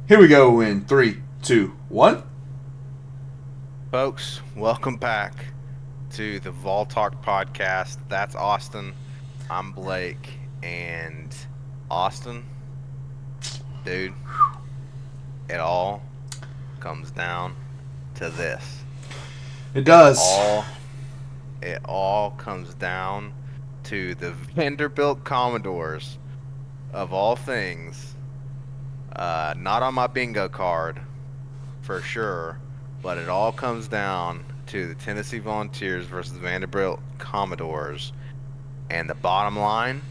Here we go in three, two, one. Folks, welcome back to the Vol Talk podcast. That's Austin. I'm Blake. And Austin, dude, it all comes down to this. It It does. all it all comes down to the Vanderbilt Commodores of all things. Not on my bingo card for sure, but it all comes down to the Tennessee Volunteers versus the Vanderbilt Commodores. And the bottom line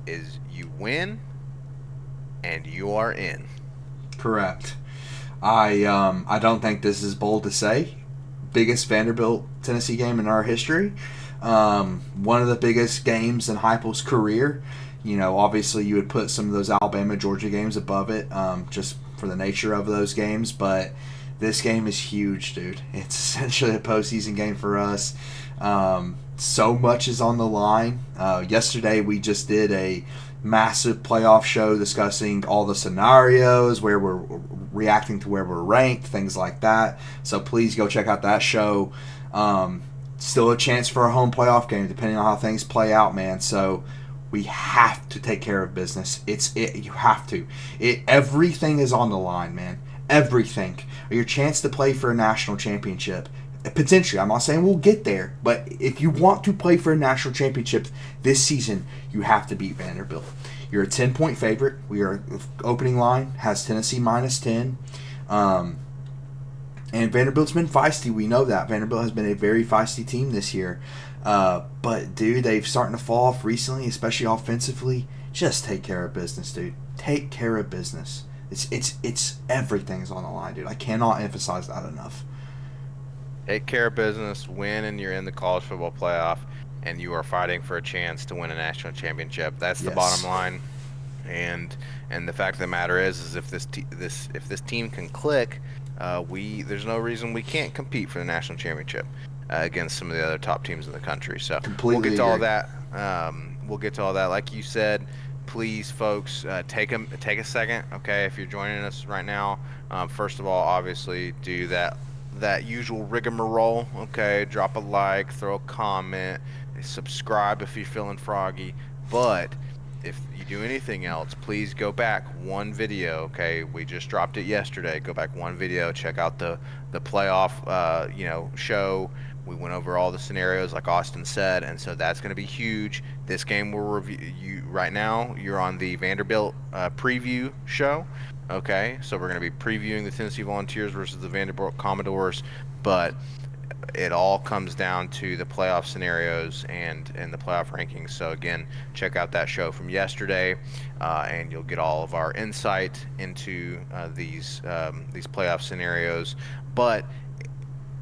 is you win and you are in. Correct. I don't think this is bold to say. Biggest Vanderbilt Tennessee game in our history. One of the biggest games in Heupel's career. You know, obviously you would put some of those Alabama Georgia games above it, just for the nature of those games. But this game is huge, dude. It's essentially a postseason game for us. So much is on the line. Yesterday we just did a massive playoff show discussing all the scenarios, where we're reacting to where we're ranked, things like that. So please go check out that show. Still a chance for a home playoff game, depending on how things play out, man. So we have to take care of business. You have to. Everything is on the line, man. Everything. Your chance to play for a national championship. Potentially, I'm not saying we'll get there, but if you want to play for a national championship this season, you have to beat Vanderbilt. You're a 10-point favorite. Opening line has Tennessee -10. And Vanderbilt's been feisty. We know that. Vanderbilt has been a very feisty team this year. But, dude, they've starting to fall off recently, especially offensively. Just take care of business, dude. Take care of business. It's everything's on the line, dude. I cannot emphasize that enough. Take care of business, win, and you're in the college football playoff, and you are fighting for a chance to win a national championship. That's the bottom Yes. line. And the fact of the matter is if this team can click, there's no reason we can't compete for the national championship against some of the other top teams in the country. So we'll get Completely to all agree. that. We'll get to all that. Like you said, please, folks, take a second. Okay, if you're joining us right now, first of all, obviously do that usual rigmarole. Okay, drop a like, throw a comment, subscribe if you're feeling froggy. But if you do anything else, please go back one video. Okay, we just dropped it yesterday. Go back one video, check out the playoff show. We went over all the scenarios like Austin said, and so that's going to be huge. This game we'll review you right now. You're on the Vanderbilt preview show. Okay, so we're going to be previewing the Tennessee Volunteers versus the Vanderbilt Commodores, but it all comes down to the playoff scenarios and the playoff rankings. So again, check out that show from yesterday, and you'll get all of our insight into these playoff scenarios. But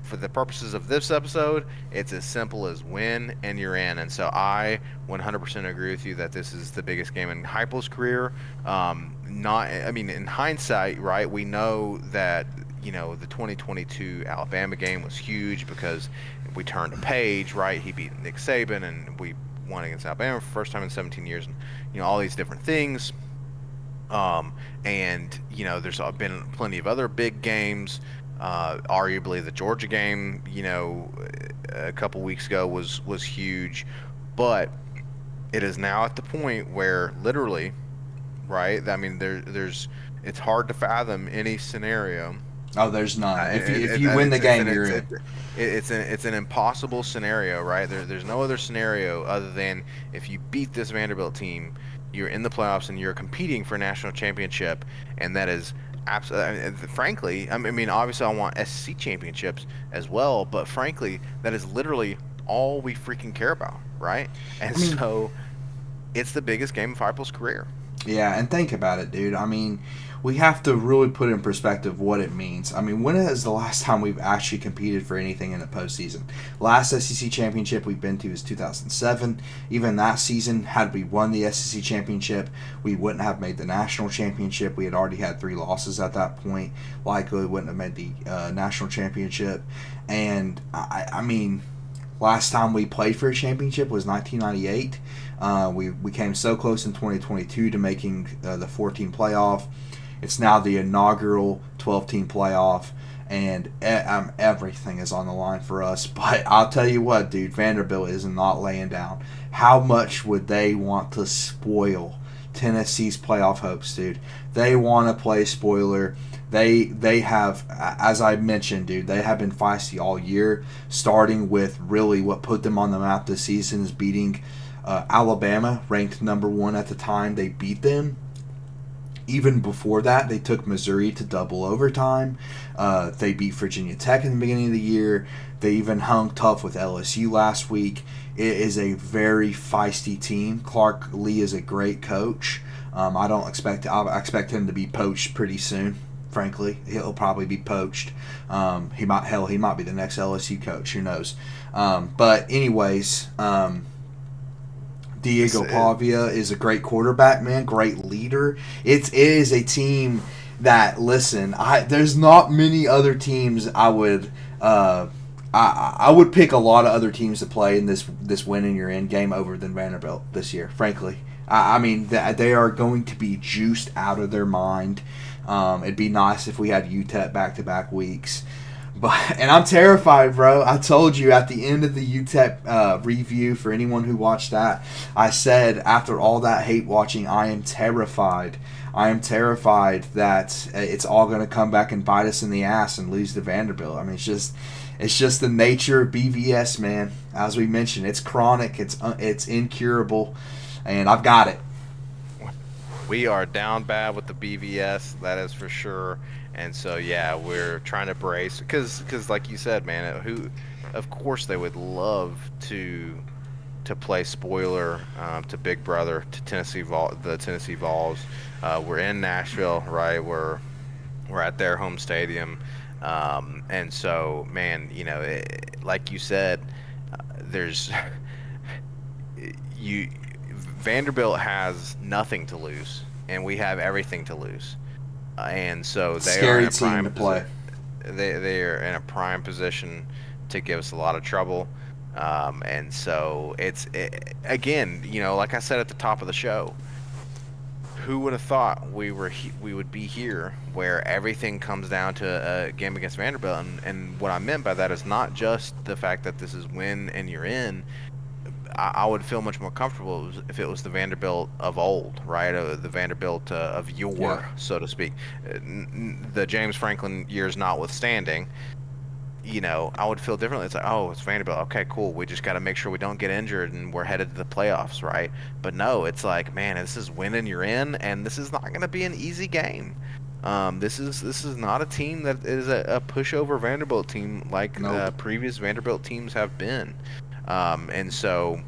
for the purposes of this episode, it's as simple as win and you're in. And so I 100% agree with you that this is the biggest game in Heupel's career. In hindsight, right, we know that the 2022 Alabama game was huge because we turned a page, right? He beat Nick Saban, and we won against Alabama for the first time in 17 years, and all these different things. And there's been plenty of other big games. Arguably, the Georgia game, a couple weeks ago was huge, but it is now at the point where literally, right? I mean, there's it's hard to fathom any scenario. Oh, there's none. If you And win the game, you're in. it's an impossible scenario, right? There's no other scenario other than if you beat this Vanderbilt team, you're in the playoffs and you're competing for a national championship, and that is absolutely. Frankly, I mean, obviously, I want SEC championships as well, but frankly, that is literally all we freaking care about, right? And I mean, so, it's the biggest game of Heupel's career. yeah, and think about it, dude. I mean, we have to really put in perspective what it means. I mean, when is the last time we've actually competed for anything in the postseason? Last SEC championship we've been to is 2007. Even that season, had we won the SEC championship, we wouldn't have made the national championship. We had already had 3 losses at that point. Likely wouldn't have made the national championship. And, I mean, Last time we played for a championship was 1998. We came so close in 2022 to making the 14 playoff. It's now the inaugural 12-team playoff, and everything is on the line for us. But I'll tell you what, dude, Vanderbilt is not laying down. How much would they want to spoil Tennessee's playoff hopes, dude? They want to play spoiler. They have, as I mentioned, dude, they have been feisty all year, starting with really what put them on the map this season is beating Alabama, ranked number 1 at the time. They beat them. Even before that, they took Missouri to double overtime. They beat Virginia Tech in the beginning of the year. They even hung tough with LSU last week. It is a very feisty team. Clark Lee is a great coach. I expect him to be poached pretty soon. Frankly, he'll probably be poached. He might be the next LSU coach. Who knows? But anyways, Diego Pavia is a great quarterback, man. Great leader. It is a team that, listen, there's not many other teams I would pick a lot of other teams to play in this win in your end game over than Vanderbilt this year. Frankly, I mean they are going to be juiced out of their mind. It'd be nice if we had UTEP back-to-back weeks. And I'm terrified, bro. I told you at the end of the UTEP review, for anyone who watched that, I said after all that hate watching, I am terrified. I am terrified that it's all going to come back and bite us in the ass and lose to Vanderbilt. I mean, it's just the nature of BVS, man. As we mentioned, it's chronic, it's incurable, and I've got it. We are down bad with the BVS, that is for sure. And so, yeah, we're trying to brace because, like you said, man, of course, they would love to play spoiler to Big Brother, to the Tennessee Vols. We're in Nashville, right? We're at their home stadium, and so, man, like you said, Vanderbilt has nothing to lose, and we have everything to lose. And so they are in a prime to play. They are in a prime position to give us a lot of trouble. And so again, like I said at the top of the show, who would have thought we would be here where everything comes down to a game against Vanderbilt? And what I meant by that is not just the fact that this is win and you're in. I would feel much more comfortable if it was the Vanderbilt of old, right? The Vanderbilt of yore, so to speak. The James Franklin years notwithstanding, I would feel differently. It's like, oh, it's Vanderbilt. Okay, cool. We just got to make sure we don't get injured and we're headed to the playoffs, right? But no, it's like, man, this is winning, you're in, and this is not going to be an easy game. This is not a team that is a pushover Vanderbilt team like previous Vanderbilt teams have been. And so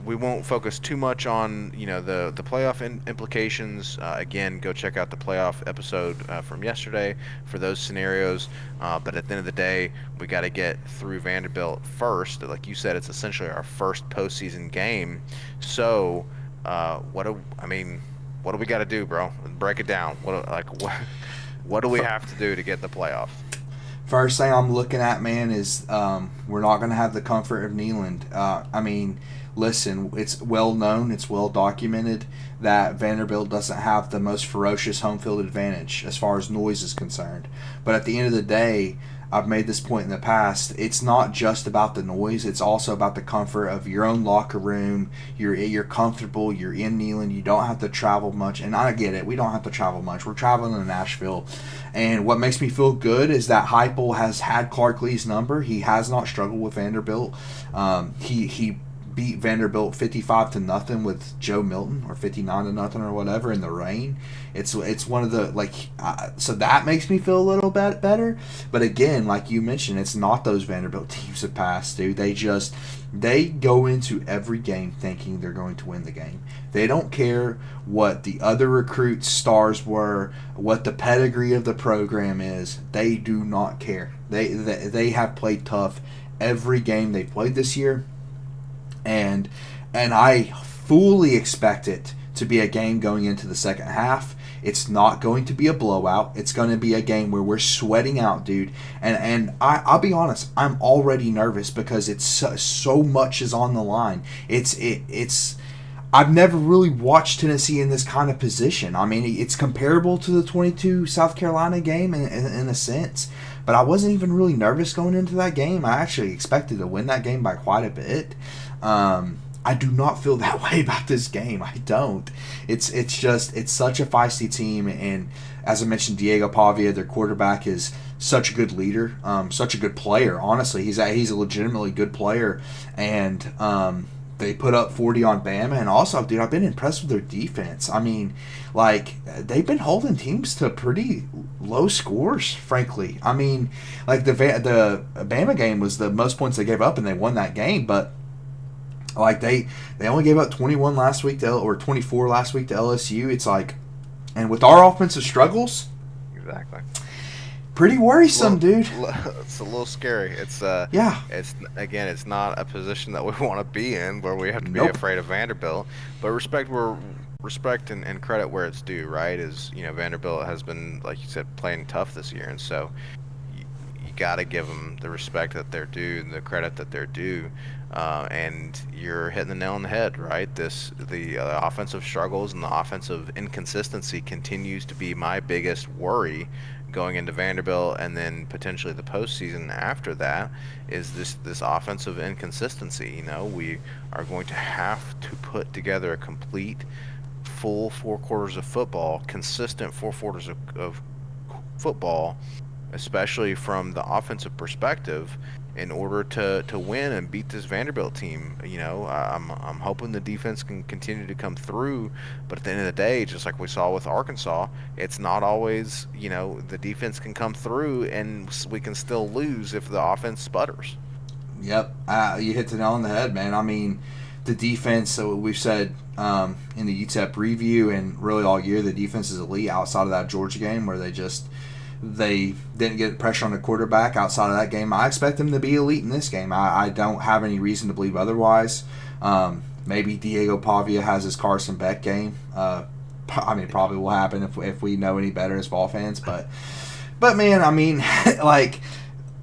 we won't focus too much on the playoff implications. Again, go check out the playoff episode from yesterday for those scenarios. But at the end of the day, we got to get through Vanderbilt first. Like you said, it's essentially our first postseason game. So what do we got to do, bro? Break it down. What do we have to do to get the playoffs? First thing I'm looking at, man, is we're not going to have the comfort of Neyland. Listen, it's well known, it's well documented that Vanderbilt doesn't have the most ferocious home field advantage as far as noise is concerned. But at the end of the day, I've made this point in the past, it's not just about the noise, it's also about the comfort of your own locker room. You're comfortable, you're in Neyland, you don't have to travel much. And I get it, we don't have to travel much. We're traveling to Nashville. And what makes me feel good is that Heupel has had Clark Lee's number. He has not struggled with Vanderbilt. He beat Vanderbilt 55-0 with Joe Milton, or 59-0 or whatever in the rain. It's one of the so that makes me feel a little bit better. But again, like you mentioned, it's not those Vanderbilt teams of past, dude. They go into every game thinking they're going to win the game. They don't care what the other recruits' stars were, what the pedigree of the program is. They do not care. They have played tough every game they played this year. And I fully expect it to be a game going into the second half. It's not going to be a blowout. It's going to be a game where we're sweating out, dude. And I'll be honest, I'm already nervous because it's so much is on the line. It's I've never really watched Tennessee in this kind of position. I mean, it's comparable to the 22 South Carolina game in a sense, but I wasn't even really nervous going into that game. I actually expected to win that game by quite a bit. I do not feel that way about this game. I don't. It's such a feisty team, and as I mentioned, Diego Pavia, their quarterback, is such a good leader, such a good player. Honestly, he's a legitimately good player, and they put up 40 on Bama, and also, dude, I've been impressed with their defense. I mean, like, they've been holding teams to pretty low scores, frankly. I mean, like, the Bama game was the most points they gave up, and they won that game, but like they only gave up 21 last week or 24 last week to LSU. It's like, and with our offensive struggles, exactly, pretty worrisome, dude. It's a little scary. It's yeah. It's not a position that we want to be in, where we have to be afraid of Vanderbilt. But respect and credit where it's due, right? Is, Vanderbilt has been, like you said, playing tough this year, and so you got to give them the respect that they're due and the credit that they're due. And you're hitting the nail on the head, right? The offensive struggles and the offensive inconsistency continues to be my biggest worry going into Vanderbilt, and then potentially the postseason after that is this offensive inconsistency. We are going to have to put together a complete, full 4 quarters of football, consistent 4 quarters of football, especially from the offensive perspective, in order to win and beat this Vanderbilt team. I'm hoping the defense can continue to come through, but at the end of the day, just like we saw with Arkansas, it's not always, the defense can come through and we can still lose if the offense sputters. Yep, you hit the nail on the head, man. I mean, the defense, so we've said in the UTEP review and really all year, the defense is elite outside of that Georgia game where they didn't get pressure on the quarterback. Outside of that game, I expect them to be elite in this game. I don't have any reason to believe otherwise. Maybe Diego Pavia has his Carson Beck game. Probably will happen if we know any better as Vol fans. But man, I mean, like,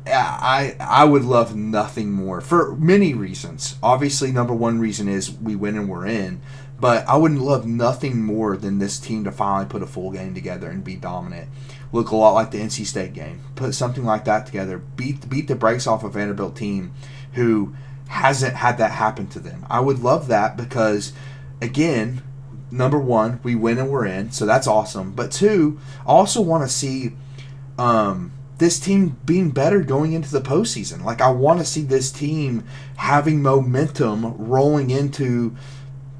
I would love nothing more for many reasons. Obviously, number one reason is we win and we're in. But I would love nothing more than this team to finally put a full game together and be dominant. Look a lot like the NC State game. Put something like that together. Beat the brakes off a Vanderbilt team who hasn't had that happen to them. I would love that because, again, number one, we win and we're in, so that's awesome. But two, I also want to see this team being better going into the postseason. Like, I want to see this team having momentum rolling into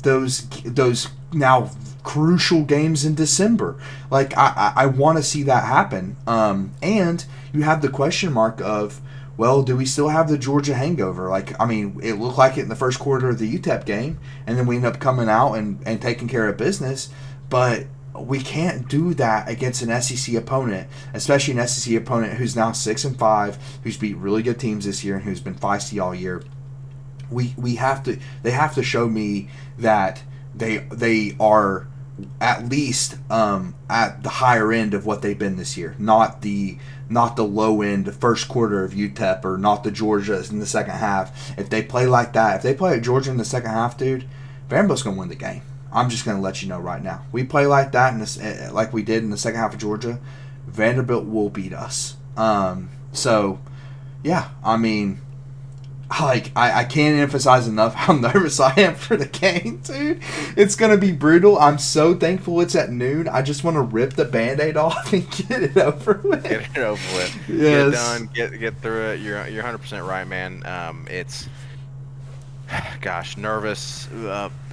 those now crucial games in December. Like, I want to see that happen. And you have the question mark of, well, do we still have the Georgia hangover? Like, I mean, it looked like it in the first quarter of the UTEP game, and then we end up coming out and taking care of business. But we can't do that against an SEC opponent, especially an SEC opponent who's now 6-5, who's beat really good teams this year and who's been feisty all year. They have to show me that they are at least at the higher end of what they've been this year, not the low end first quarter of UTEP, or not the Georgias in the second half. If they play like that, if they play at Georgia in the second half, dude, Vanderbilt's gonna win the game. I'm just gonna let you know right now. We play like that like we did in the second half of Georgia, Vanderbilt will beat us. So yeah, I mean, I can't emphasize enough how nervous I am for the game, dude. It's going to be brutal. I'm so thankful it's at noon. I just want to rip the Band-Aid off and get it over with. Get it over with. Yes. Get done. Get through it. You're 100% right, man. It's, gosh, nervous,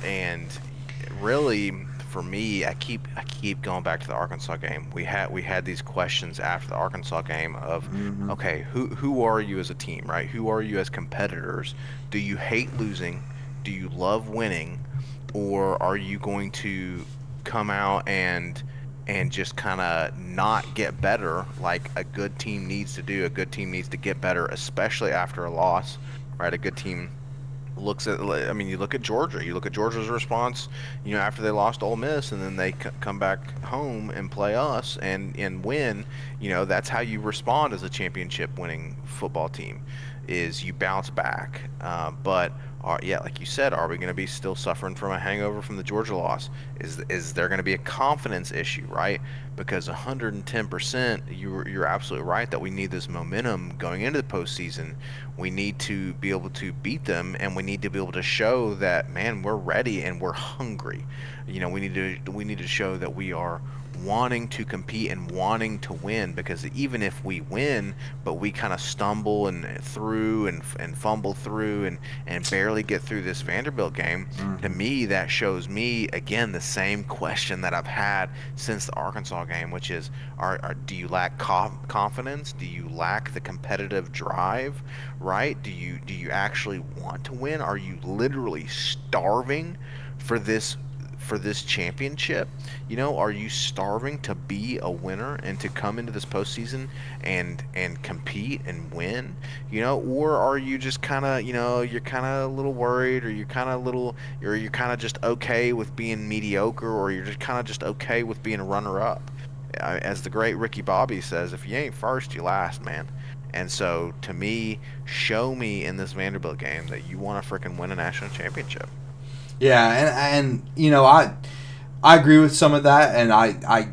and really, for me, I keep going back to the Arkansas game. We had these questions after the Arkansas game of, okay, who are you as a team, right? Who are you as competitors? Do you hate losing? Do you love winning? Or are you going to come out and just kind of not get better like a good team needs to do? A good team needs to get better, especially after a loss, right? A good team looks at, I mean, you look at Georgia. You look at Georgia's response, after they lost Ole Miss, and then they come back home and play us and win. That's how you respond as a championship winning football team, is you bounce back. But yeah, like you said, are we going to be still suffering from a hangover from the Georgia loss? Is there going to be a confidence issue, right? Because 110%, you're absolutely right that we need this momentum going into the postseason. We need to be able to beat them, and we need to be able to show that, man, we're ready and we're hungry. We need to show that we are wanting to compete and wanting to win, because even if we win but we kind of stumble and fumble through and barely get through this Vanderbilt game, to Mm-hmm. me that shows me again the same question that I've had since the Arkansas game, which is, do you lack confidence? Do you lack the competitive drive, right? Do you actually want to win? Are you literally starving for this championship? Are you starving to be a winner and to come into this postseason and compete and win? Or are you just kind of, you're kind of a little worried, or you're kind of just okay with being mediocre, or you're just kind of just okay with being a runner up? As the great Ricky Bobby says, if you ain't first, you last, man. And so, to me, show me in this Vanderbilt game that you want to freaking win a national championship. Yeah, and I agree with some of that, and I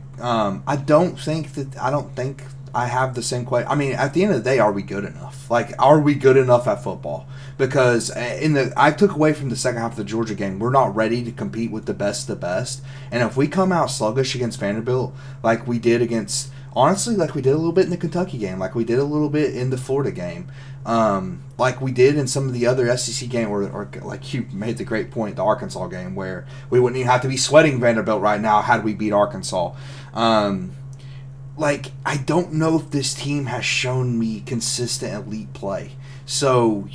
don't think I have the same question. I mean, at the end of the day, are we good enough? Like, are we good enough at football? Because I took away from the second half of the Georgia game, we're not ready to compete with the best of the best, and if we come out sluggish against Vanderbilt, like we did against, honestly, like we did a little bit in the Kentucky game, like we did a little bit in the Florida game, like we did in some of the other SEC game, or like you made the great point, the Arkansas game, where we wouldn't even have to be sweating Vanderbilt right now had we beat Arkansas. Um, like, I don't know if this team has shown me consistent elite play. So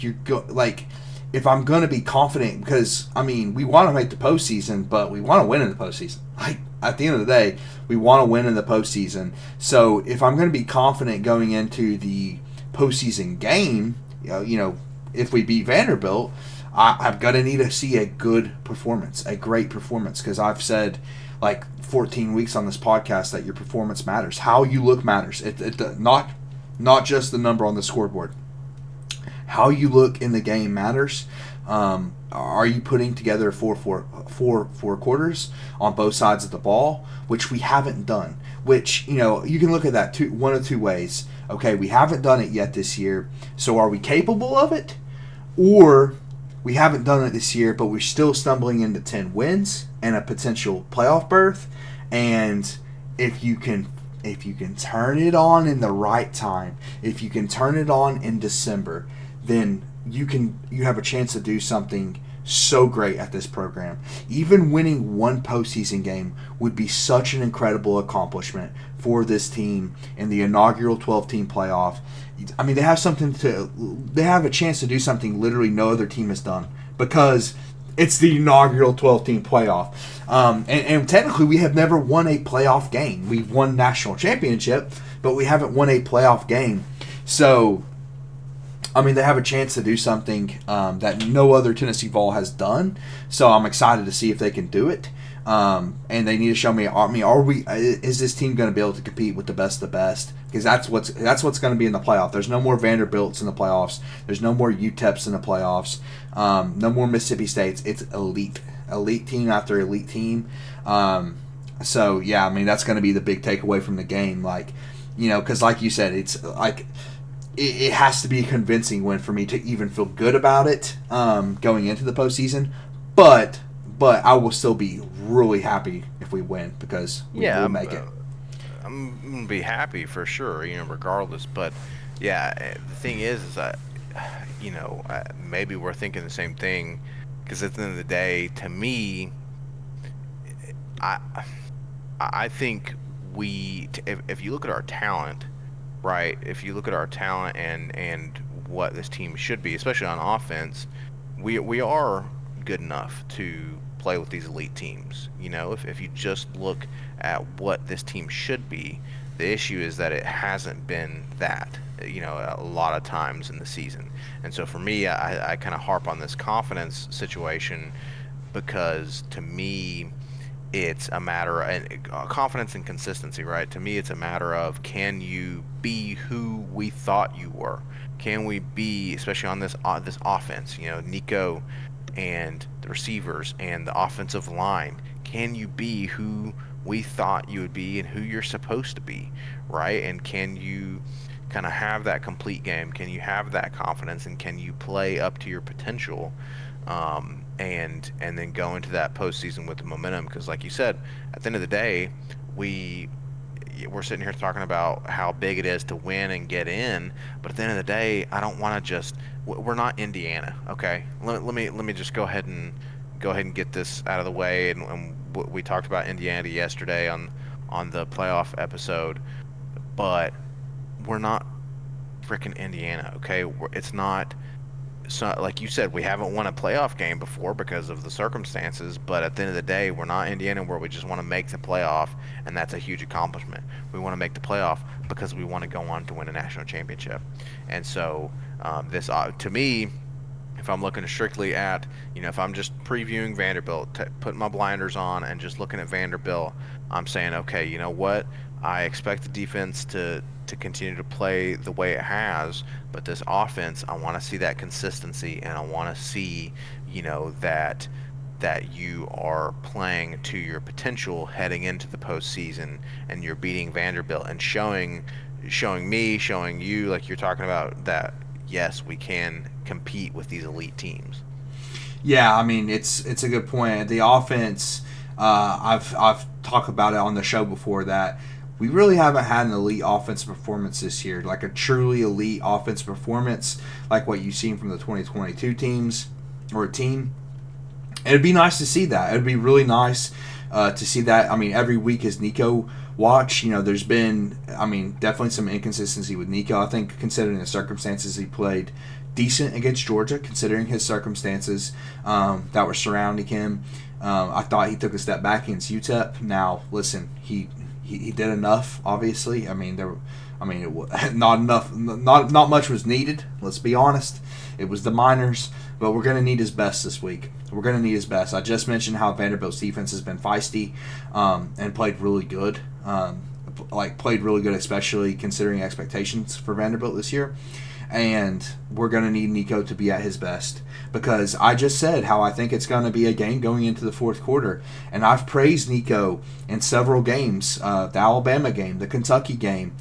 if I'm gonna be confident, because I mean we want to make the postseason, but we want to win in the postseason. Like, at the end of the day, we want to win in the postseason. So if I'm gonna be confident going into the postseason game, if we beat Vanderbilt, I'm gonna need to see a good performance, a great performance, because I've said like 14 weeks on this podcast that your performance matters. How you look matters. Not just the number on the scoreboard. How you look in the game matters. Are you putting together four quarters on both sides of the ball, which we haven't done? Which, you can look at that one of two ways. Okay, we haven't done it yet this year, so are we capable of it? Or we haven't done it this year, but we're still stumbling into 10 wins and a potential playoff berth. And if you can turn it on in the right time, if you can turn it on in December, then you have a chance to do something so great at this program. Even winning one postseason game would be such an incredible accomplishment for this team in the inaugural 12-team playoff. I mean, they have a chance to do something literally no other team has done, because it's the inaugural 12-team playoff. And technically, we have never won a playoff game. We've won national championship, but we haven't won a playoff game. So, I mean, they have a chance to do something that no other Tennessee Vol has done. So I'm excited to see if they can do it. And they need to show me. I mean, is this team going to be able to compete with the best of the best? Because that's what's going to be in the playoff. There's no more Vanderbilts in the playoffs. There's no more UTEPs in the playoffs. No more Mississippi States. It's elite team after elite team. So yeah, I mean, that's going to be the big takeaway from the game. Like, because like you said, it's like it has to be a convincing win for me to even feel good about it going into the postseason. But I will still be really happy if we win, because we Yeah, will make it. I'm gonna be happy for sure, regardless. But yeah, the thing is that, maybe we're thinking the same thing, because at the end of the day, to me, I I think if you look at our talent, right? If you look at our talent and what this team should be, especially on offense, we are good enough to play with these elite teams. If you just look at what this team should be, The issue is that it hasn't been that, a lot of times in the season. And so for me, I kind of harp on this confidence situation because to me, it's a matter of confidence and consistency, right? To me, it's a matter of, can you be who we thought you were? Can we be, especially on this offense, Nico and the receivers and the offensive line? Can you be who we thought you would be and who you're supposed to be, right? And can you kind of have that complete game? Can you have that confidence, and can you play up to your potential? And then go into that postseason with the momentum, because like you said, at the end of the day, we're sitting here talking about how big it is to win and get in, but at the end of the day, I don't want to just. We're not Indiana, okay? Let me just go ahead and get this out of the way. And we talked about Indiana yesterday on the playoff episode, but we're not freaking Indiana, okay? It's not. So, like you said, we haven't won a playoff game before because of the circumstances, but at the end of the day, we're not Indiana where we just want to make the playoff, and that's a huge accomplishment. We want to make the playoff because we want to go on to win a national championship. And so, this to me, if I'm looking strictly at, if I'm just previewing Vanderbilt, putting my blinders on and just looking at Vanderbilt, I'm saying, okay, you know what? I expect the defense to continue to play the way it has, but this offense, I want to see that consistency, and I want to see, that you are playing to your potential heading into the postseason, and you're beating Vanderbilt and showing you, like you're talking about, that yes, we can compete with these elite teams. Yeah, I mean it's a good point. The offense, I've talked about it on the show before that we really haven't had an elite offensive performance this year, like a truly elite offensive performance, like what you've seen from the 2022 teams or a team. It'd be nice to see that. It'd be really nice to see that. I mean, every week as Nico watch, there's been, definitely some inconsistency with Nico. I think considering the circumstances, he played decent against Georgia, considering his circumstances that were surrounding him. I thought he took a step back against UTEP. Now, listen, he did enough. Obviously, not enough. Not much was needed. Let's be honest. It was the minors, but we're going to need his best this week. We're going to need his best. I just mentioned how Vanderbilt's defense has been feisty and played really good. Played really good, especially considering expectations for Vanderbilt this year. And we're going to need Nico to be at his best, because I just said how I think it's going to be a game going into the fourth quarter. And I've praised Nico in several games, the Alabama game, the Kentucky game.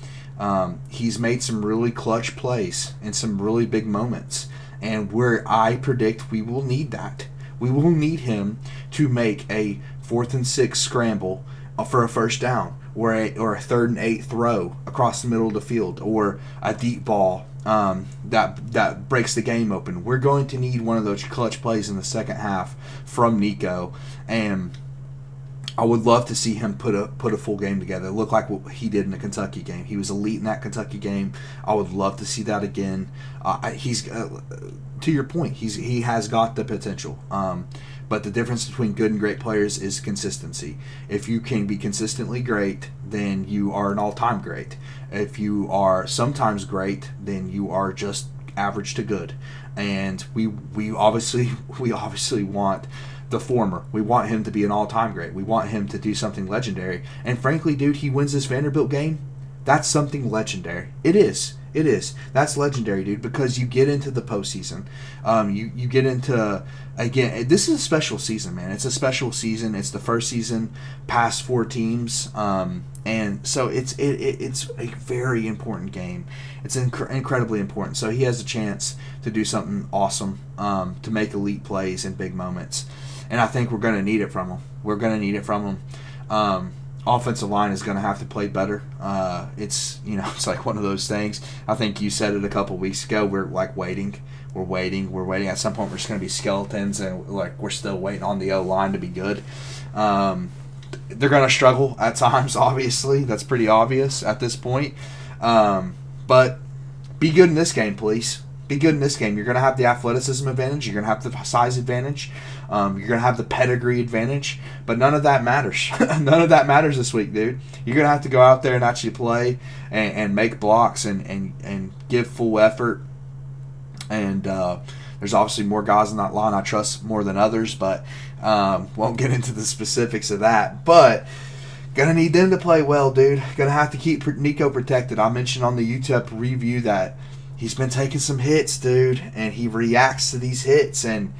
He's made some really clutch plays in some really big moments. And where I predict we will need that. We will need him to make a 4th and 6 scramble for a first down, or a 3rd and 8 throw across the middle of the field, or a deep ball that breaks the game open. We're going to need one of those clutch plays in the second half from Nico, and I would love to see him put a full game together. Look like what he did in the Kentucky game. He was elite in that Kentucky game. I would love to see that again. He's to your point. He has got the potential. But the difference between good and great players is consistency. If you can be consistently great, then you are an all-time great. If you are sometimes great, then you are just average to good. And we obviously want the former. We want him to be an all-time great. We want him to do something legendary. And frankly, dude, he wins this Vanderbilt game. That's something legendary. It is. That's legendary, dude, because you get into the postseason. You get into, again, this is a special season, man. It's a special season. It's the first season past 4 teams. And so it's a very important game. It's incredibly important. So he has a chance to do something awesome, to make elite plays in big moments. And I think we're going to need it from him. Offensive line is going to have to play better. It's like one of those things. I think you said it a couple weeks ago. We're like waiting. We're waiting. At some point, we're just going to be skeletons, and we're still waiting on the O-line to be good. They're going to struggle at times. Obviously, that's pretty obvious at this point. But be good in this game, please. Be good in this game. You're going to have the athleticism advantage. You're going to have the size advantage. You're going to have the pedigree advantage, but none of that matters. None of that matters this week, dude. You're going to have to go out there and actually play and make blocks and give full effort. And there's obviously more guys in that line I trust more than others, but won't get into the specifics of that. But gonna need them to play well, dude. Gonna have to keep Nico protected. I mentioned on the YouTube review that he's been taking some hits, dude, and he reacts to these hits. And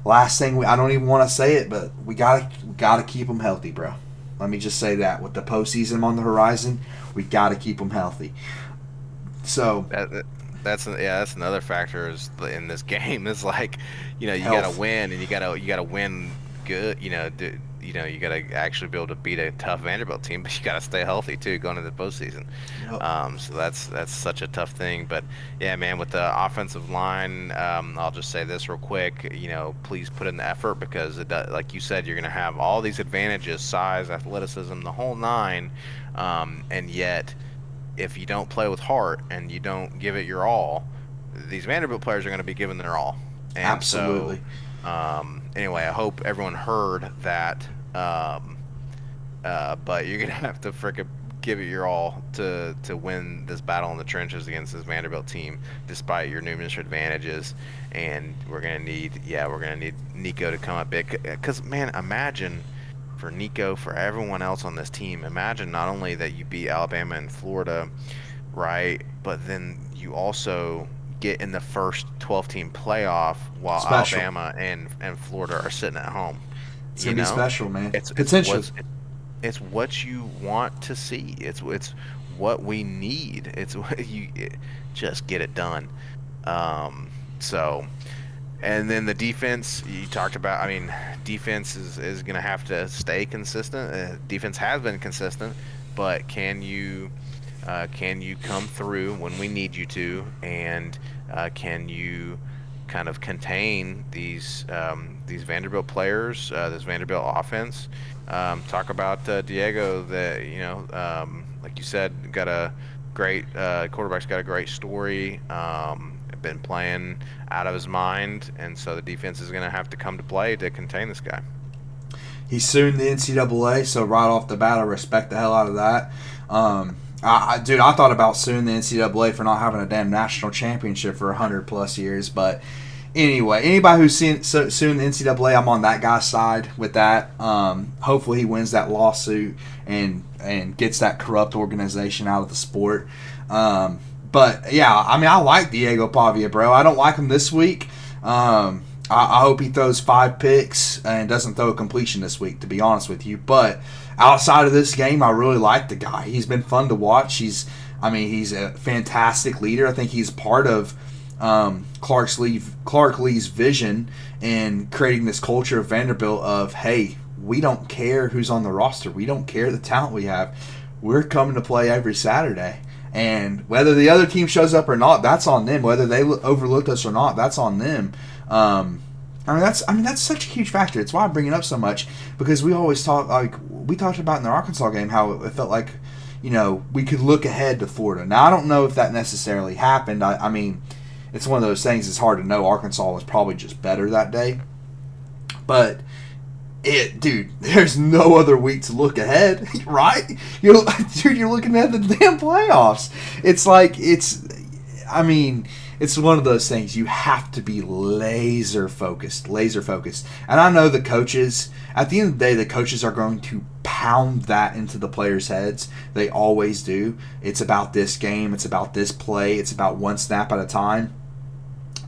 last thing, I don't even want to say it, but we gotta keep him healthy, bro. Let me just say that with the postseason on the horizon, we gotta keep him healthy. So that's another factor is in this game is like, you health. gotta win and you gotta win good. You got to actually be able to beat a tough Vanderbilt team, but you got to stay healthy too going into the postseason. Yep. So that's such a tough thing. But yeah, man, with the offensive line, I'll just say this real quick. Please put in the effort because like you said, you're going to have all these advantages: size, athleticism, the whole nine. And yet, if you don't play with heart and you don't give it your all, these Vanderbilt players are going to be giving their all. And absolutely. Anyway, I hope everyone heard that. But you're gonna have to frickin' give it your all to win this battle in the trenches against this Vanderbilt team, despite your numerous advantages. And we're gonna need Nico to come up big. Because man, imagine for Nico, for everyone else on this team, imagine not only that you beat Alabama and Florida, right, but then you also get in the first 12-team playoff while special. Alabama and Florida are sitting at home. It's gonna be special, man. It's potential. It's what you want to see. It's what we need. Just get it done. So, and then the defense you talked about. I mean, defense is gonna have to stay consistent. Defense has been consistent, but can you come through when we need you to, and can you kind of contain these Vanderbilt players, this Vanderbilt offense? Talk about Diego. That like you said, got a great quarterback's got a great story. Been playing out of his mind, and so the defense is going to have to come to play to contain this guy. He's suing the NCAA, so right off the bat, I respect the hell out of that. I thought about suing the NCAA for not having a damn national championship for 100+ years. But anyway, anybody who's suing the NCAA, I'm on that guy's side with that. Hopefully he wins that lawsuit and gets that corrupt organization out of the sport. But yeah, I mean, I like Diego Pavia, bro. I don't like him this week. I hope he throws 5 picks and doesn't throw a completion this week, to be honest with you. But outside of this game, I really like the guy. He's been fun to watch. He's a fantastic leader. I think he's part of Clark Lee's vision in creating this culture of Vanderbilt of, hey, we don't care who's on the roster. We don't care the talent we have. We're coming to play every Saturday. And whether the other team shows up or not, that's on them. Whether they overlooked us or not, that's on them. That's such a huge factor. It's why I bring it up so much, because we always talk, like we talked about in the Arkansas game, how it felt like, we could look ahead to Florida. Now I don't know if that necessarily happened. I mean, it's one of those things. It's hard to know. Arkansas was probably just better that day, but dude, there's no other week to look ahead, right? You're looking at the damn playoffs. It's one of those things. You have to be laser focused. And I know the coaches, at the end of the day, the coaches are going to pound that into the players' heads. They always do. It's about this game. It's about this play. It's about one snap at a time.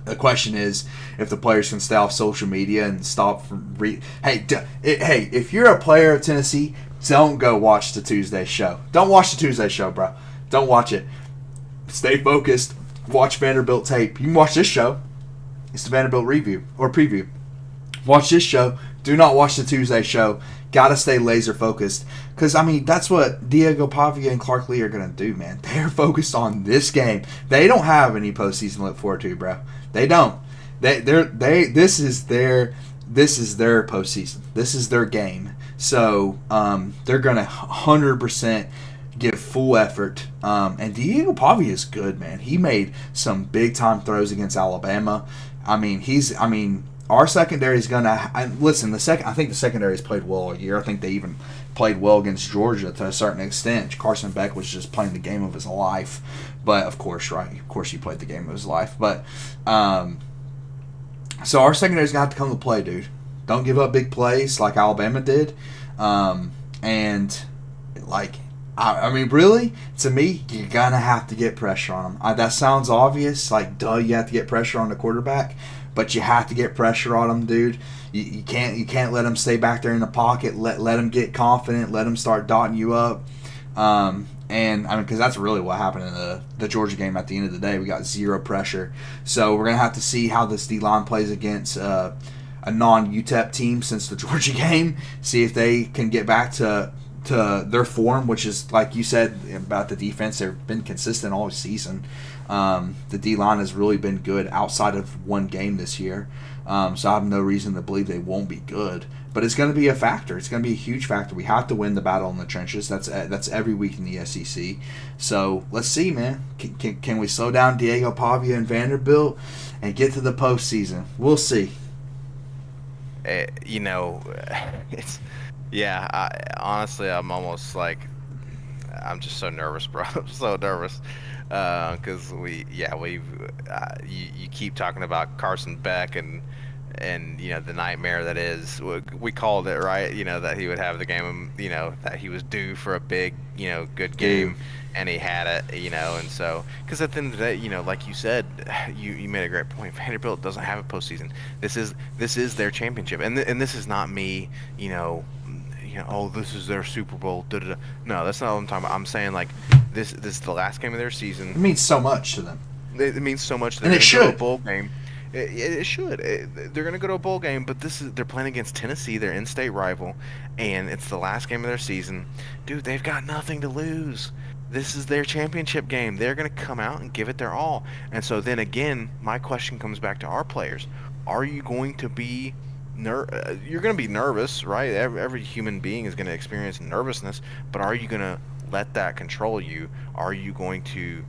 The question is if the players can stay off social media and stop from Hey, if you're a player of Tennessee, don't go watch the Tuesday show. Don't watch the Tuesday show, bro. Don't watch it. Stay focused. Watch Vanderbilt tape. You can watch this show. It's the Vanderbilt review or preview. Watch this show. Do not watch the Tuesday show. Gotta stay laser focused. Because, that's what Diego Pavia and Clark Lee are going to do, man. They're focused on this game. They don't have any postseason to look forward to, bro. They don't. This is their postseason. This is their game. So they're going to 100% give full effort. And Diego Pavia is good, man. He made some big time throws against Alabama. our secondary is gonna listen. I think the secondary has played well all year. I think they even played well against Georgia to a certain extent. Carson Beck was just playing the game of his life, but of course, right? Of course, he played the game of his life. But so our secondary's gonna have to come to play, dude. Don't give up big plays like Alabama did, and like. I mean, really, to me, you're going to have to get pressure on them. That sounds obvious, like, duh, you have to get pressure on the quarterback, but you have to get pressure on them, dude. You can't let them stay back there in the pocket. Let them get confident. Let them start dotting you up. And, I mean, because that's really what happened in the Georgia game at the end of the day. We got zero pressure. So we're going to have to see how this D-line plays against a non-UTEP team since the Georgia game, see if they can get back to their form, which is, like you said about the defense, they've been consistent all season. The D-line has really been good outside of one game this year. So I have no reason to believe they won't be good. But it's going to be a factor. It's going to be a huge factor. We have to win the battle in the trenches. That's every week in the SEC. So let's see, man. Can we slow down Diego Pavia and Vanderbilt and get to the postseason? We'll see. It's... Yeah, honestly, I'm almost like, I'm just so nervous, bro. I'm so nervous because you keep talking about Carson Beck and the nightmare that is. We called it, right. That he would have the game. That he was due for a big, good game, and he had it. And so because at the end of the day, like you said, you made a great point. Vanderbilt doesn't have a postseason. This is their championship, and this is not me. Oh, this is their Super Bowl. Da, da, da. No, that's not what I'm talking about. I'm saying, like, this is the last game of their season. It means so much to them. It means so much. And it should. Go to a bowl game. It should. They're going to go to a bowl game, but they're playing against Tennessee, their in-state rival, and it's the last game of their season. Dude, they've got nothing to lose. This is their championship game. They're going to come out and give it their all. And so then again, my question comes back to our players. Are you going to be you're going to be nervous, right? Every human being is going to experience nervousness, but are you going to let that control you? Are you going to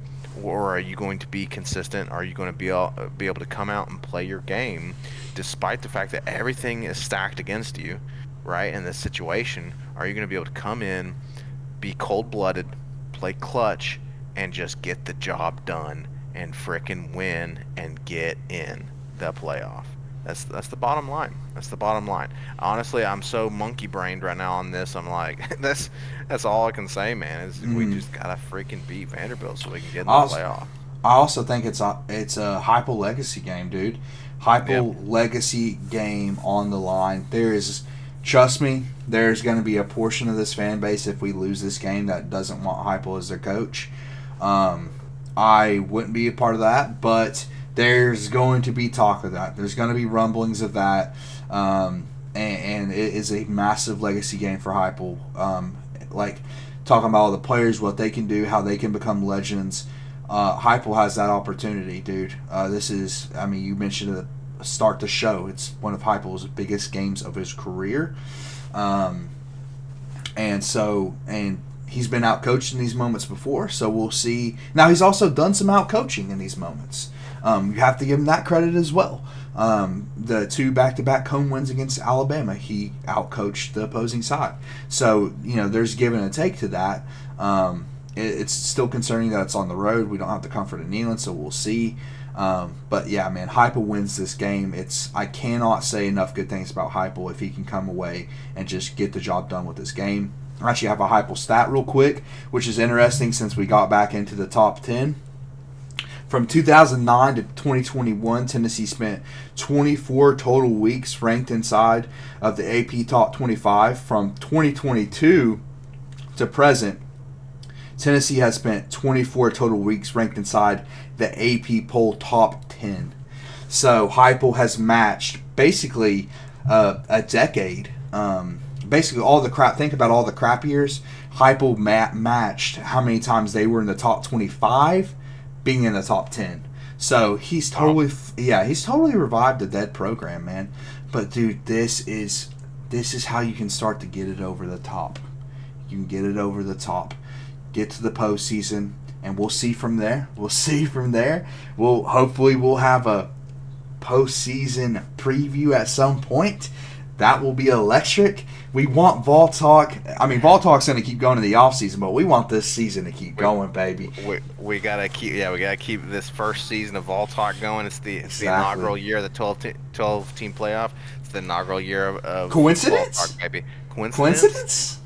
be consistent? Are you going to be able to come out and play your game despite the fact that everything is stacked against you, right? In this situation, are you going to be able to come in, be cold-blooded, play clutch, and just get the job done and frickin' win and get in the playoff? That's the bottom line. That's the bottom line. Honestly, I'm so monkey brained right now on this. I'm like, that's all I can say, man. Is we just gotta freaking beat Vanderbilt so we can get in the playoff. I also think it's a Heupel legacy game, dude. Heupel legacy game on the line. Trust me, there's going to be a portion of this fan base if we lose this game that doesn't want Heupel as their coach. I wouldn't be a part of that, but there's going to be talk of that. There's going to be rumblings of that, and it is a massive legacy game for Heupel. Like talking about all the players, what they can do, how they can become legends. Heupel has that opportunity, dude. You mentioned it, start the show. It's one of Heupel's biggest games of his career, and he's been out-coached in these moments before, so we'll see. Now, he's also done some out-coaching in these moments. You have to give him that credit as well. The 2 back-to-back home wins against Alabama, he out-coached the opposing side. So, there's give and a take to that. It's still concerning that it's on the road. We don't have the comfort of Neyland, so we'll see. But, yeah, man, Heupel wins this game. I cannot say enough good things about Heupel if he can come away and just get the job done with this game. I actually have a Heupel stat real quick, which is interesting since we got back into the top 10. From 2009 to 2021, Tennessee spent 24 total weeks ranked inside of the AP Top 25. From 2022 to present, Tennessee has spent 24 total weeks ranked inside the AP Poll Top 10. So Heupel has matched basically a decade. Basically all the crap. Think about all the crap years. Heupel matched how many times they were in the top 25. Being in the top 10. So he's totally revived a dead program, man. But dude, this is how you can start to get it over the top. You can get it over the top. Get to the postseason, and we'll see from there. Hopefully we'll have a postseason preview at some point. That will be electric. We want Vol Talk. I mean, Vol Talk's going to keep going in the offseason, but we want this season to keep going, baby. We gotta keep this first season of Vol Talk going. It's the inaugural year of the 12 team playoff. It's the inaugural year of Coincidence? Vol Talk, baby. Coincidence?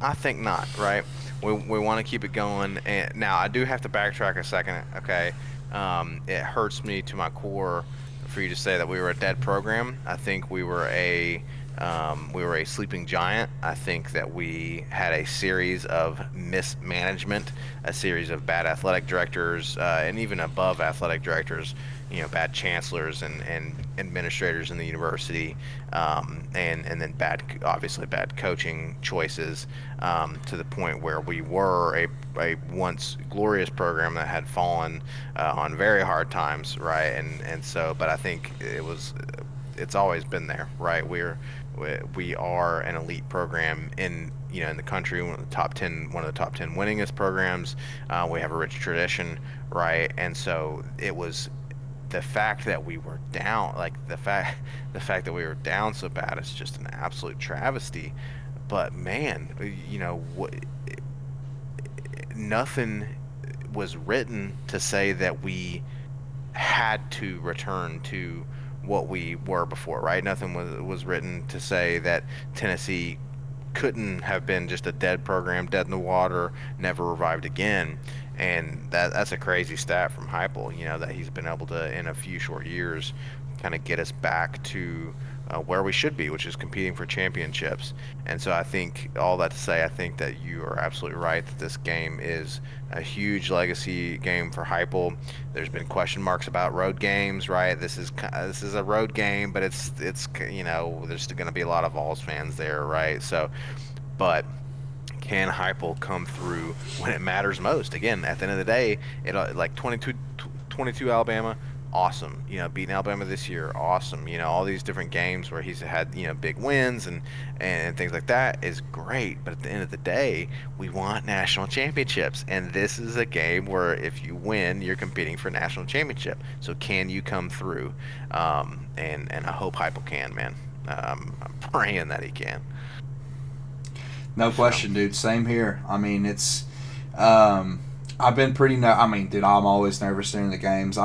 I think not. Right. We want to keep it going. And now I do have to backtrack a second. Okay. It hurts me to my core for you to say that we were a dead program. I think we were a sleeping giant. I think that we had a series of mismanagement, a series of bad athletic directors, and even above athletic directors, bad chancellors and administrators in the university, and then obviously bad coaching choices, to the point where we were a once glorious program that had fallen on very hard times, right? And so, but I think it's always been there, right? We are an elite program in the country, one of the top 10 winningest programs. We have a rich tradition, right? And so it was the fact that we were down, like the fact that we were down so bad is just an absolute travesty. But man, nothing was written to say that we had to return to what we were before, right? Nothing was written to say that Tennessee couldn't have been just a dead program, dead in the water, never revived again. And that's a crazy stat from Heupel, that he's been able to, in a few short years, kind of get us back to where we should be, which is competing for championships. And so I think all that to say, I think that you are absolutely right that this game is a huge legacy game for Heupel. There's been question marks about road games, right? This is a road game, but it's there's going to be a lot of Vols fans there, right? So, but can Heupel come through when it matters most? Again, at the end of the day, like 22 Alabama, awesome. Beating Alabama this year, awesome. All these different games where he's had big wins and things like that is great. But at the end of the day, we want national championships, and this is a game where if you win, you're competing for national championship. So can you come through? And I hope Heupel can, man. I'm praying that he can. No question, dude. Same here. I mean, it's I've been dude, I'm always nervous during the games.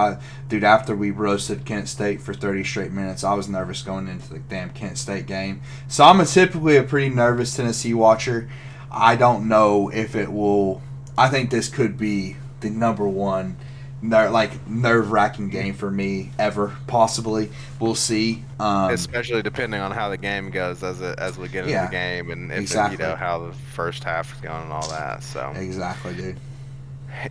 Dude, after we roasted Kent State for 30 straight minutes, I was nervous going into the damn Kent State game. So I'm typically a pretty nervous Tennessee watcher. I don't know if it will. I think this could be the number one nerve-wracking game for me ever, possibly. We'll see. Especially depending on how the game goes as we get into the game, and if exactly. How the first half is going and all that. So exactly, dude.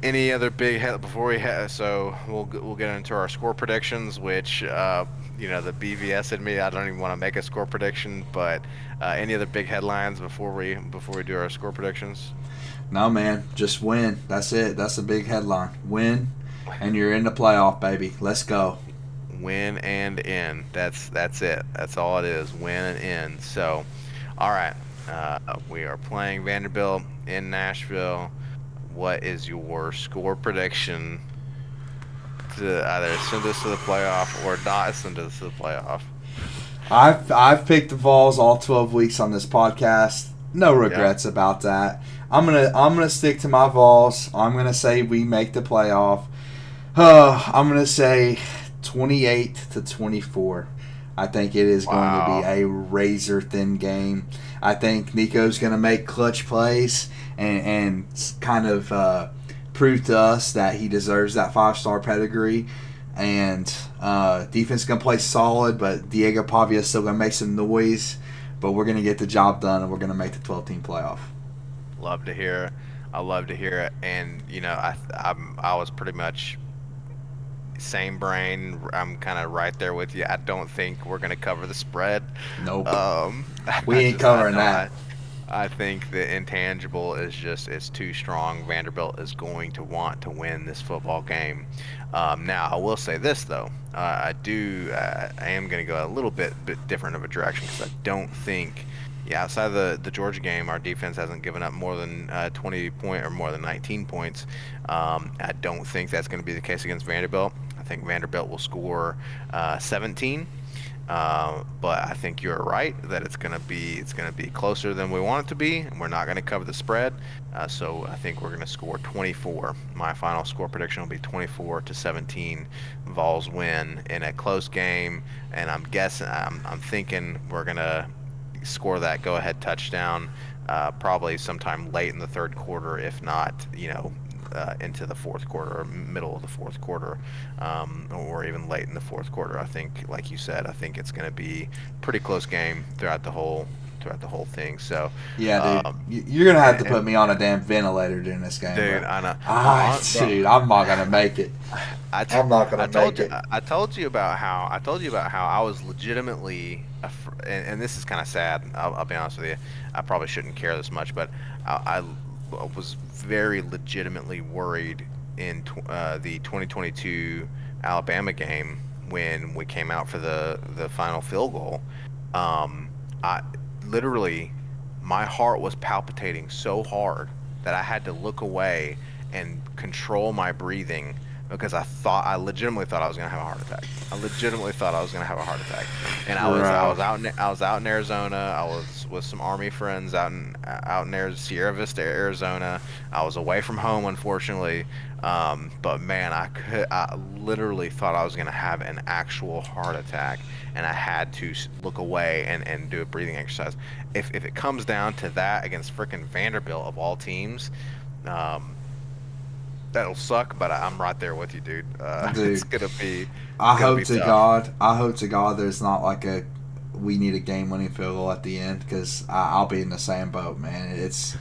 Any other big before we so we'll get into our score predictions, which the BVS in me, I don't even want to make a score prediction, but any other big headlines before we do our score predictions? No, man, just win. That's it. That's a big headline. Win, and you're in the playoff, baby. Let's go. Win and in. That's it. That's all it is. Win and in. So, all right. We are playing Vanderbilt in Nashville. What is your score prediction to either send us to the playoff or not send us to the playoff? I've picked the Vols all 12 weeks on this podcast. No regrets about that. I'm gonna stick to my Vols. I'm gonna say we make the playoff. I'm gonna say 28-24. I think it is going to be a razor thin game. I think Nico's going to make clutch plays and kind of prove to us that he deserves that 5-star pedigree. And defense is going to play solid, but Diego Pavia is still going to make some noise. But we're going to get the job done, and we're going to make the 12-team playoff. Love to hear it. I love to hear it. And I was pretty much same brain. I'm kind of right there with you. I don't think we're going to cover the spread. Nope. We ain't covering that. I think the intangible is it's too strong. Vanderbilt is going to want to win this football game. Now, I will say this, though. I am going to go a little bit different of a direction because I don't think Yeah, outside of the Georgia game, our defense hasn't given up more than 20 point or more than 19 points. I don't think that's going to be the case against Vanderbilt. I think Vanderbilt will score 17. But I think you're right that it's gonna be closer than we want it to be, and we're not gonna cover the spread. So I think we're gonna score 24. My final score prediction will be 24 to 17. Vols win in a close game, and I'm thinking we're gonna score that go-ahead touchdown, probably sometime late in the third quarter, if not, into the fourth quarter, or middle of the fourth quarter, or even late in the fourth quarter. I think, like you said, I think it's going to be pretty close game throughout the whole thing. So, Yeah, dude, um, you're gonna have to put and me on a damn ventilator during this game, dude, bro. I know, bro. Dude, I'm not gonna make it. I, t- I'm not I gonna make told you it. about how I was legitimately and this is kind of sad. I'll be honest with you. I probably shouldn't care this much, but I was very legitimately worried in the 2022 Alabama game when we came out for the final field goal. I literally, my heart was palpitating so hard that I had to look away and control my breathing because I legitimately thought I was gonna have a heart attack. I legitimately thought I was gonna have a heart attack, and Bro. I was out in Arizona. I was with some Army friends out in Sierra Vista, Arizona. I was away from home, unfortunately. But man, I literally thought I was gonna have an actual heart attack, and I had to look away and do a breathing exercise. If it comes down to that against frickin' Vanderbilt of all teams, um, that'll suck. But I'm right there with you, dude. Dude, It's gonna be tough. I hope to God there's not like a we need a game winning field goal at the end because I'll be in the same boat, man. It's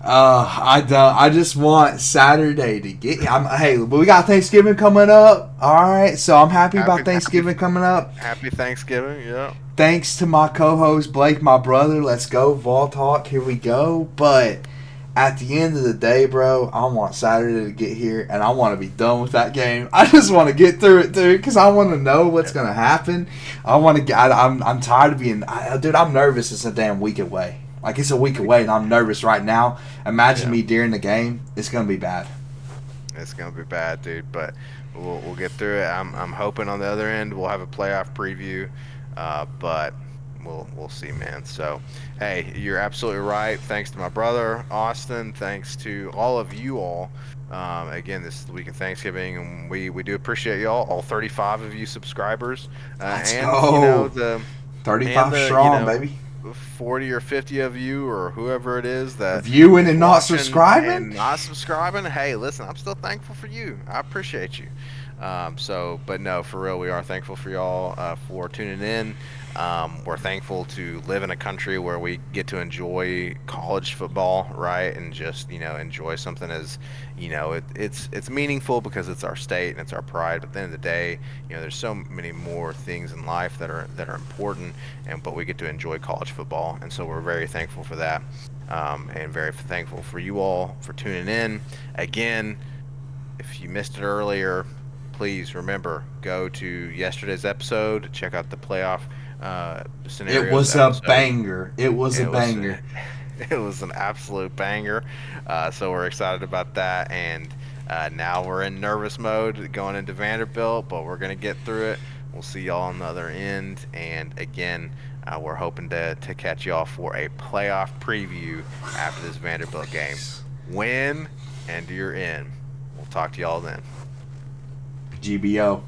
I don't. I just want Saturday to get. Hey, but we got Thanksgiving coming up. All right, so I'm happy Happy about happy Thanksgiving coming up. happy Thanksgiving. Yeah. Thanks to my co-host Blake, my brother. Let's go Vol Talk. Here we go. But at the end of the day, bro, I want Saturday to get here, and I want to be done with that game. I just want to get through it, dude, because I want to know what's gonna happen. I want to get. I'm tired of being. Dude, I'm nervous. It's a damn week away. Like it's a week away, and I'm nervous right now. Imagine Yeah. me during the game. It's gonna be bad. It's gonna be bad, dude, but we'll get through it. I'm hoping on the other end we'll have a playoff preview, but we'll see, man. So, hey, you're absolutely right. Thanks to my brother Austin. Thanks to all of you all. Again, this is the week of Thanksgiving, and we do appreciate y'all, all 35 of you subscribers, Let's and go. the and 35 the strong, baby. 40 or 50 of you or whoever it is that Viewing is and not watching subscribing. and not subscribing. Hey, listen, I'm still thankful for you. I appreciate you. But no, for real, we are thankful for y'all for tuning in. We're thankful to live in a country where we get to enjoy college football, right? And just enjoy something as it's meaningful because it's our state and it's our pride. But at the end of the day, there's so many more things in life that are important, but we get to enjoy college football, and so we're very thankful for that, and very thankful for you all for tuning in. Again, if you missed it earlier, please remember, go to yesterday's episode, check out the playoff It scenarios was a episode. banger. It was a It was banger. it was an absolute banger. So we're excited about that, and now we're in nervous mode going into Vanderbilt, but we're gonna get through it. We'll see y'all on the other end, and again, we're hoping to catch y'all for a playoff preview after this Vanderbilt game. Win, and you're in. We'll talk to y'all then. GBO.